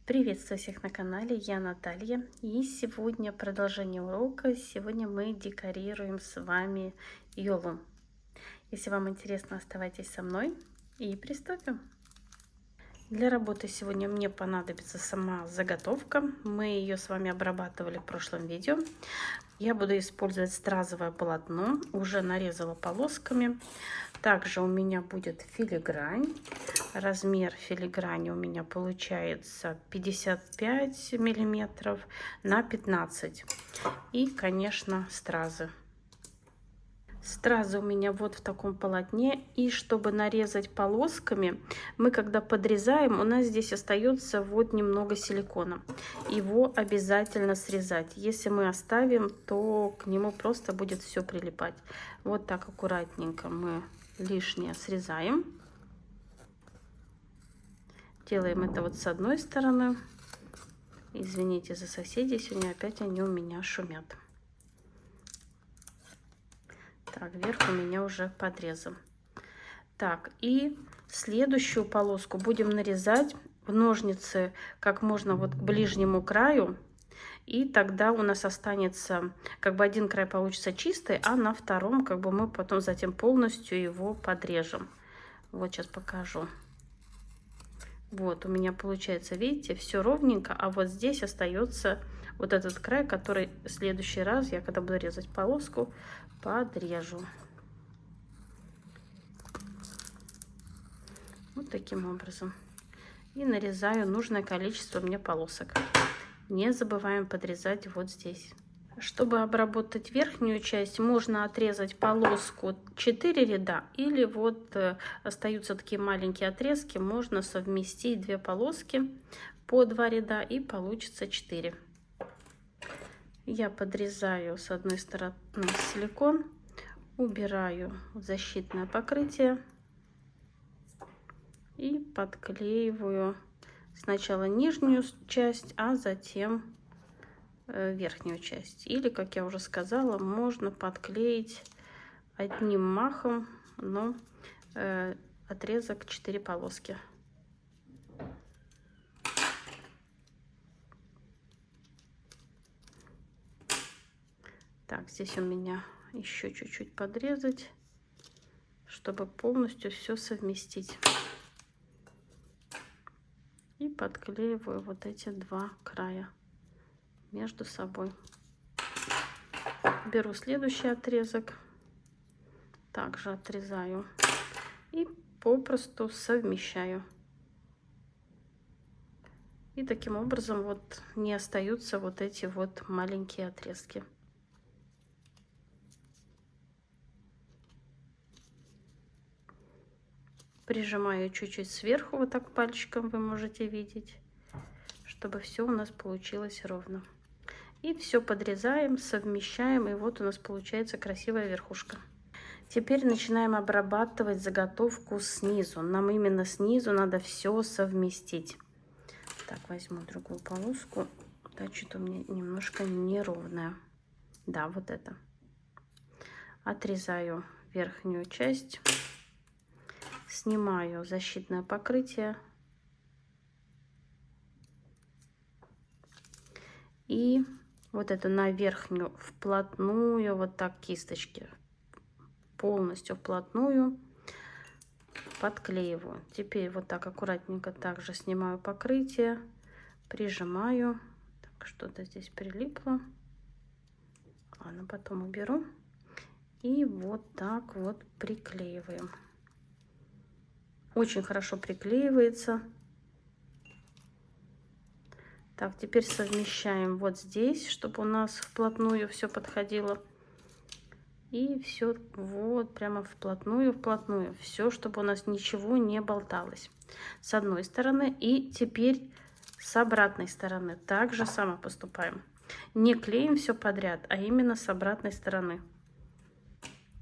Приветствую всех на канале, я Наталья, и сегодня продолжение урока. Сегодня мы декорируем с вами ёлу. Если вам интересно, оставайтесь со мной и приступим. Для работы сегодня мне понадобится сама заготовка. Мы ее с вами обрабатывали в прошлом видео. Я буду использовать стразовое полотно, уже нарезала полосками. Также у меня будет филигрань. Размер филиграни у меня получается 55 миллиметров на 15. И, конечно, стразы. Стразы у меня вот в таком полотне. И чтобы нарезать полосками, мы когда подрезаем, у нас здесь остается вот немного силикона. Его обязательно срезать. Если мы оставим, то к нему просто будет все прилипать. Вот так аккуратненько мы лишнее срезаем. Делаем это вот с одной стороны. Извините за соседей, сегодня опять они у меня шумят. Так, верх у меня уже подрезан. Так, и следующую полоску будем нарезать в ножницы как можно вот к ближнему краю. И тогда у нас останется, как бы один край получится чистый, а на втором как бы мы потом затем полностью его подрежем. Вот сейчас покажу. Вот у меня получается, видите, все ровненько, а вот здесь остается вот этот край, который в следующий раз я, когда буду резать полоску, подрежу. Вот таким образом. И нарезаю нужное количество мне полосок. Не забываем подрезать вот здесь. Чтобы обработать верхнюю часть, можно отрезать полоску 4 ряда, или вот остаются такие маленькие отрезки, можно совместить две полоски по 2 ряда и получится 4. Я подрезаю с одной стороны силикон, убираю защитное покрытие и подклеиваю сначала нижнюю часть, а затем верхнюю часть. Или, как я уже сказала, можно подклеить одним махом, но отрезок 4 полоски. Так, здесь у меня еще чуть-чуть подрезать, чтобы полностью все совместить. И подклеиваю вот эти два края между собой. Беру следующий отрезок, также отрезаю и попросту совмещаю. И таким образом вот не остаются вот эти вот маленькие отрезки. Прижимаю чуть-чуть сверху, вот так пальчиком вы можете видеть, чтобы все у нас получилось ровно. И все подрезаем, совмещаем, и вот у нас получается красивая верхушка. Теперь начинаем обрабатывать заготовку снизу. Нам именно снизу надо все совместить. Так, возьму другую полоску. Да, что-то у меня немножко неровная. Да, вот это. Отрезаю верхнюю часть. Снимаю защитное покрытие. И вот эту на верхнюю вплотную, вот так кисточки, полностью вплотную подклеиваю. Теперь вот так аккуратненько также снимаю покрытие, прижимаю. Так, что-то здесь прилипло. Ладно, потом уберу. И вот так вот приклеиваем. Очень хорошо приклеивается. Так, теперь совмещаем вот здесь, чтобы у нас вплотную все подходило. И все вот прямо вплотную. Все, чтобы у нас ничего не болталось. С одной стороны. И теперь с обратной стороны. Так же само поступаем. Не клеим все подряд, а именно с обратной стороны.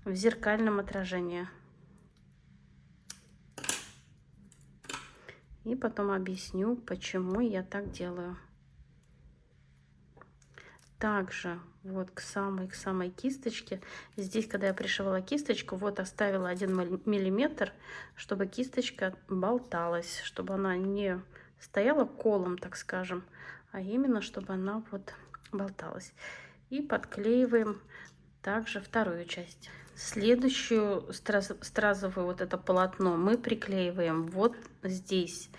В зеркальном отражении. И потом объясню, почему я так делаю. Также вот к самой кисточке. Здесь, когда я пришивала кисточку, вот оставила 1 миллиметр, чтобы кисточка болталась, чтобы она не стояла колом, так скажем, а именно, чтобы она вот болталась. И подклеиваем также вторую часть. Следующую стразовую вот это полотно мы приклеиваем вот здесь,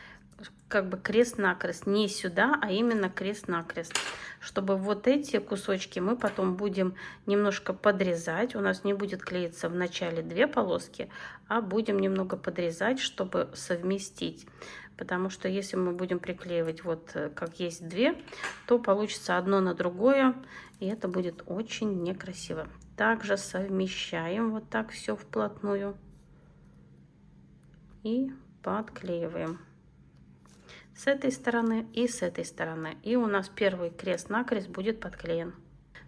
как бы крест-накрест, не сюда, а именно крест-накрест, чтобы вот эти кусочки мы потом будем немножко подрезать. У нас не будет клеиться в начале 2 полоски, а будем немного подрезать, чтобы совместить. Потому что если мы будем приклеивать вот как есть 2, то получится одно на другое, и это будет очень некрасиво. Также совмещаем вот так все вплотную и подклеиваем с этой стороны и с этой стороны. И у нас первый крест-накрест будет подклеен.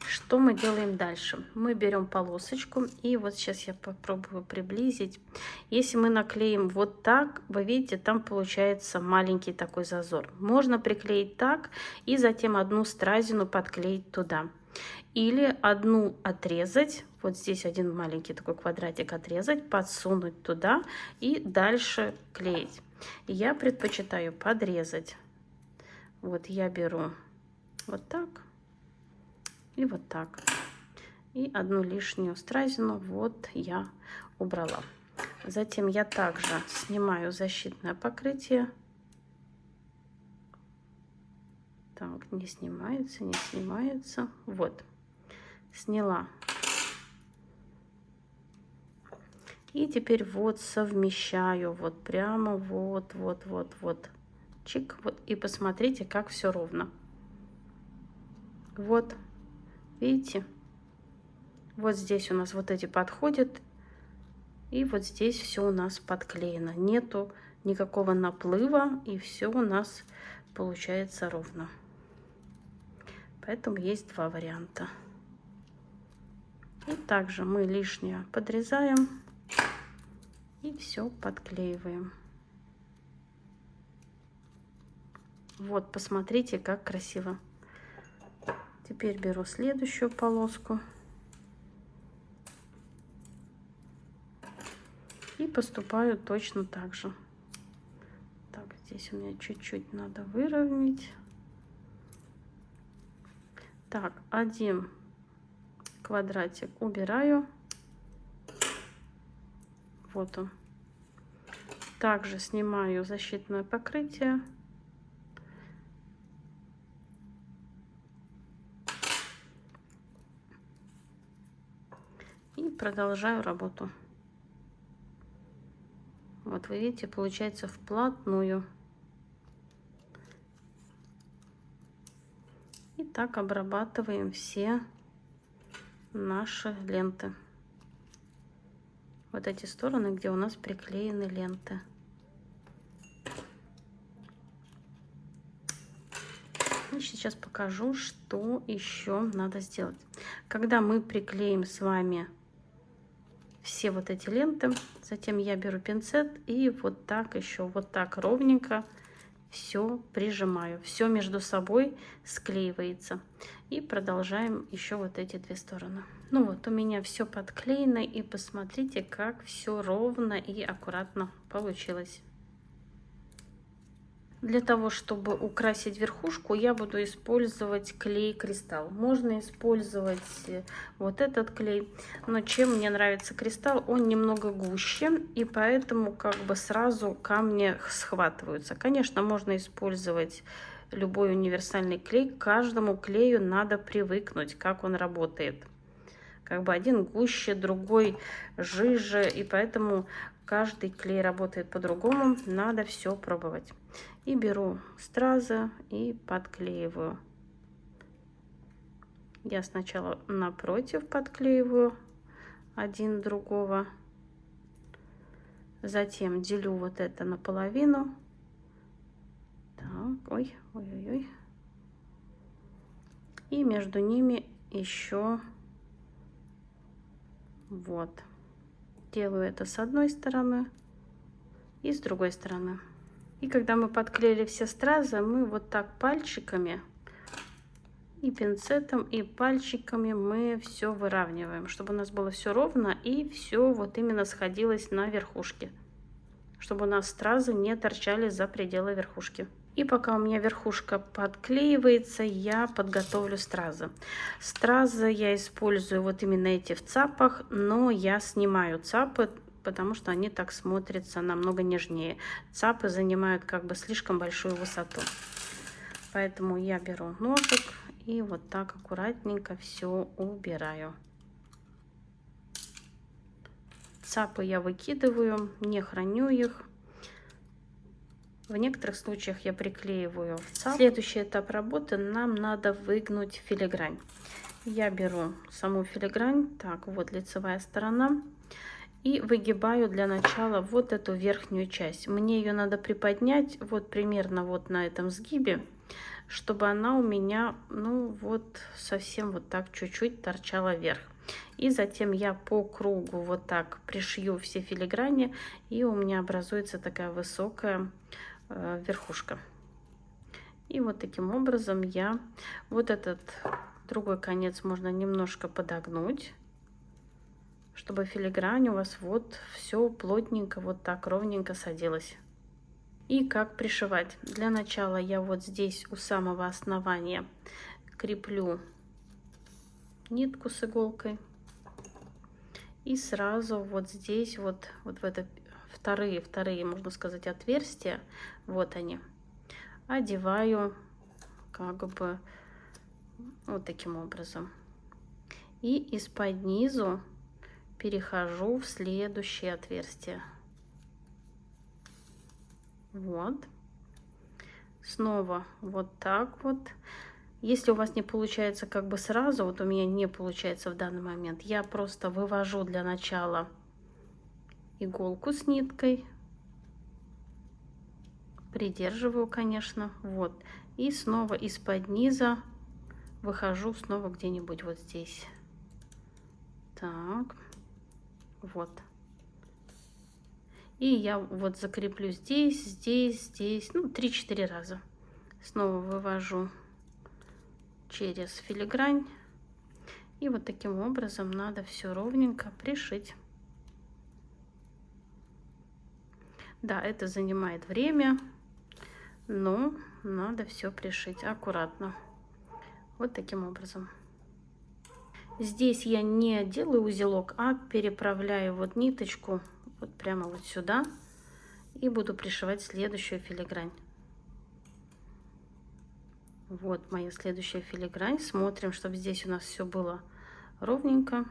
Что мы делаем дальше? Мы берем полосочку, и вот сейчас я попробую приблизить. Если мы наклеим вот так, вы видите, там получается маленький такой зазор. Можно приклеить так и затем одну стразину подклеить туда. Или одну отрезать, вот здесь один маленький такой квадратик отрезать, подсунуть туда и дальше клеить. Я предпочитаю подрезать. Вот я беру вот так и вот так. И одну лишнюю стразину вот я убрала. Затем я также снимаю защитное покрытие. Так, не снимается, не снимается. Вот, сняла. И теперь вот совмещаю, вот прямо вот. Чик, вот. И посмотрите, как все ровно. Вот, видите? Вот здесь у нас вот эти подходят. И вот здесь все у нас подклеено. Нету никакого наплыва, и все у нас получается ровно. Поэтому есть 2 варианта. И также мы лишнее подрезаем и все подклеиваем. Вот, посмотрите, как красиво. Теперь беру следующую полоску и поступаю точно так же. Так, здесь у меня чуть-чуть надо выровнять. Так, один квадратик убираю. Вот он. Также снимаю защитное покрытие. И продолжаю работу. Вот вы видите, получается вплотную. И так обрабатываем все наши ленты. Вот эти стороны, где у нас приклеены ленты. И сейчас покажу, что еще надо сделать. Когда мы приклеим с вами все вот эти ленты, затем я беру пинцет и вот так еще, вот так ровненько все прижимаю. Все между собой склеивается. И продолжаем еще вот эти 2 стороны. Ну вот, у меня все подклеено, и посмотрите, как все ровно и аккуратно получилось. Для того, чтобы украсить верхушку, я буду использовать клей Кристалл. Можно использовать вот этот клей, но чем мне нравится Кристалл, он немного гуще, и поэтому как бы сразу камни схватываются. Конечно, можно использовать любой универсальный клей. К каждому клею надо привыкнуть, как он работает. Как бы один гуще, другой жиже, и поэтому каждый клей работает по-другому. Надо все пробовать. И беру стразы и подклеиваю. Я сначала напротив подклеиваю один другого. Затем делю вот это наполовину. Так, ой. И между ними еще вот. Делаю это с одной стороны и с другой стороны. И когда мы подклеили все стразы, мы вот так пальчиками и пинцетом, и пальчиками мы все выравниваем, чтобы у нас было все ровно и все вот именно сходилось на верхушке, чтобы у нас стразы не торчали за пределы верхушки. И пока у меня верхушка подклеивается, я подготовлю стразы. Стразы я использую вот именно эти в цапах, но я снимаю цапы, потому что они так смотрятся намного нежнее. Цапы занимают как бы слишком большую высоту. Поэтому я беру ножик и вот так аккуратненько все убираю. Цапы я выкидываю, не храню их. В некоторых случаях я приклеиваю в цап. Следующий этап работы: нам надо выгнуть филигрань. Я беру саму филигрань, так вот лицевая сторона, и выгибаю для начала вот эту верхнюю часть. Мне ее надо приподнять вот примерно вот на этом сгибе, чтобы она у меня, ну вот совсем вот так чуть-чуть торчала вверх. И затем я по кругу вот так пришью все филиграни, и у меня образуется такая высокая верхушка. И вот таким образом я вот этот другой конец можно немножко подогнуть, чтобы филигрань у вас вот все плотненько вот так ровненько садилась. И как пришивать? Для начала я вот здесь у самого основания креплю нитку с иголкой, и сразу вот здесь вот в это вторые, можно сказать, отверстия, вот они, одеваю как бы вот таким образом. И из-под низу перехожу в следующее отверстие. Вот. Снова вот так вот. Если у вас не получается как бы сразу, вот у меня не получается в данный момент, я просто вывожу для начала иголку с ниткой, придерживаю, конечно, вот, и снова из-под низа выхожу снова где-нибудь вот здесь. Так, вот. И я вот закреплю здесь, здесь, ну, 3-4 раза. Снова вывожу через филигрань. И вот таким образом надо все ровненько пришить. Да, это занимает время, но надо все пришить аккуратно. Вот таким образом. Здесь я не делаю узелок, а переправляю вот ниточку вот прямо вот сюда и буду пришивать следующую филигрань. Вот моя следующая филигрань. Смотрим, чтобы здесь у нас все было ровненько.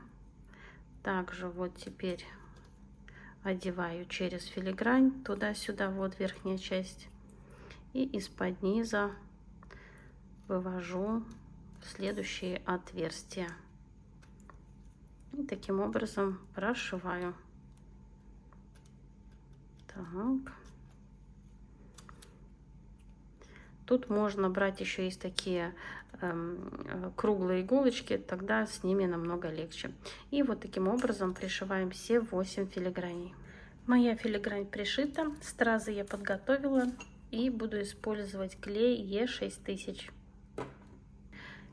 Также вот теперь одеваю через филигрань туда-сюда, вот верхняя часть. И из-под низа вывожу в следующие отверстия. И таким образом прошиваю. Так. Тут можно брать еще есть такие круглые иголочки, тогда с ними намного легче. И вот таким образом пришиваем все 8 филиграней. Моя филигрань пришита, стразы я подготовила и буду использовать клей Е6000.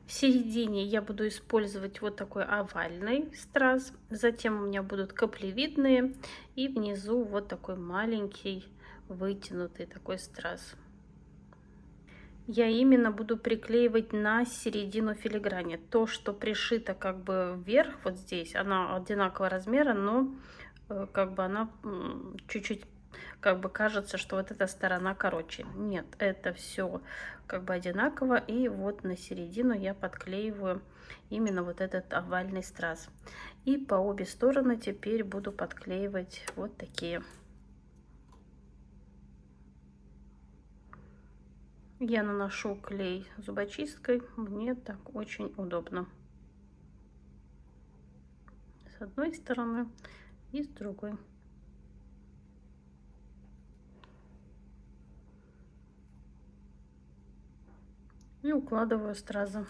В середине я буду использовать вот такой овальный страз, затем у меня будут каплевидные, и внизу вот такой маленький вытянутый такой страз. Я именно буду приклеивать на середину филиграни. То, что пришито как бы вверх, вот здесь, она одинакового размера, но как бы она чуть-чуть, как бы кажется, что вот эта сторона короче. Нет, это все как бы одинаково. И вот на середину я подклеиваю именно вот этот овальный страз. И по обе стороны теперь буду подклеивать вот такие. Я наношу клей зубочисткой, мне так очень удобно. С одной стороны и с другой. И укладываю стразы.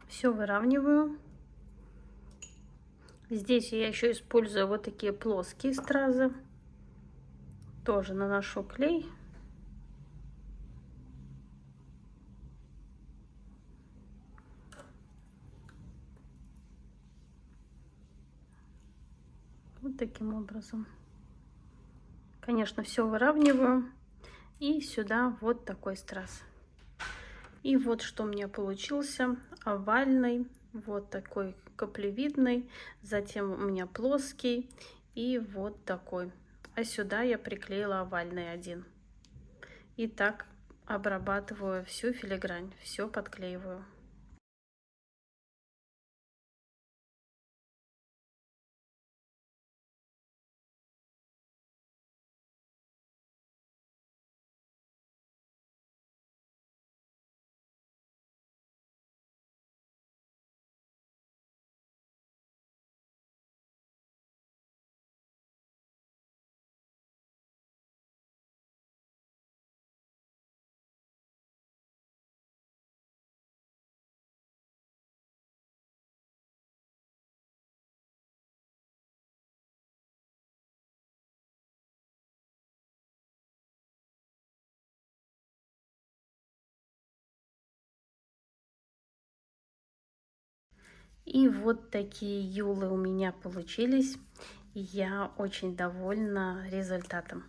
Все выравниваю. Здесь я еще использую вот такие плоские стразы. Тоже наношу клей. Вот таким образом. Конечно, все выравниваю. И сюда вот такой страз. И вот что у меня получился. Овальный, вот такой каплевидный. Затем у меня плоский. И вот такой. А сюда я приклеила овальный один. И так обрабатываю всю филигрань. Все подклеиваю. И вот такие юлы у меня получились. Я очень довольна результатом.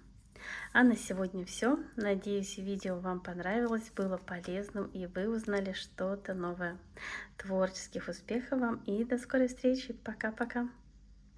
А на сегодня все. Надеюсь, видео вам понравилось, было полезным и вы узнали что-то новое. Творческих успехов вам и до скорой встречи. Пока-пока.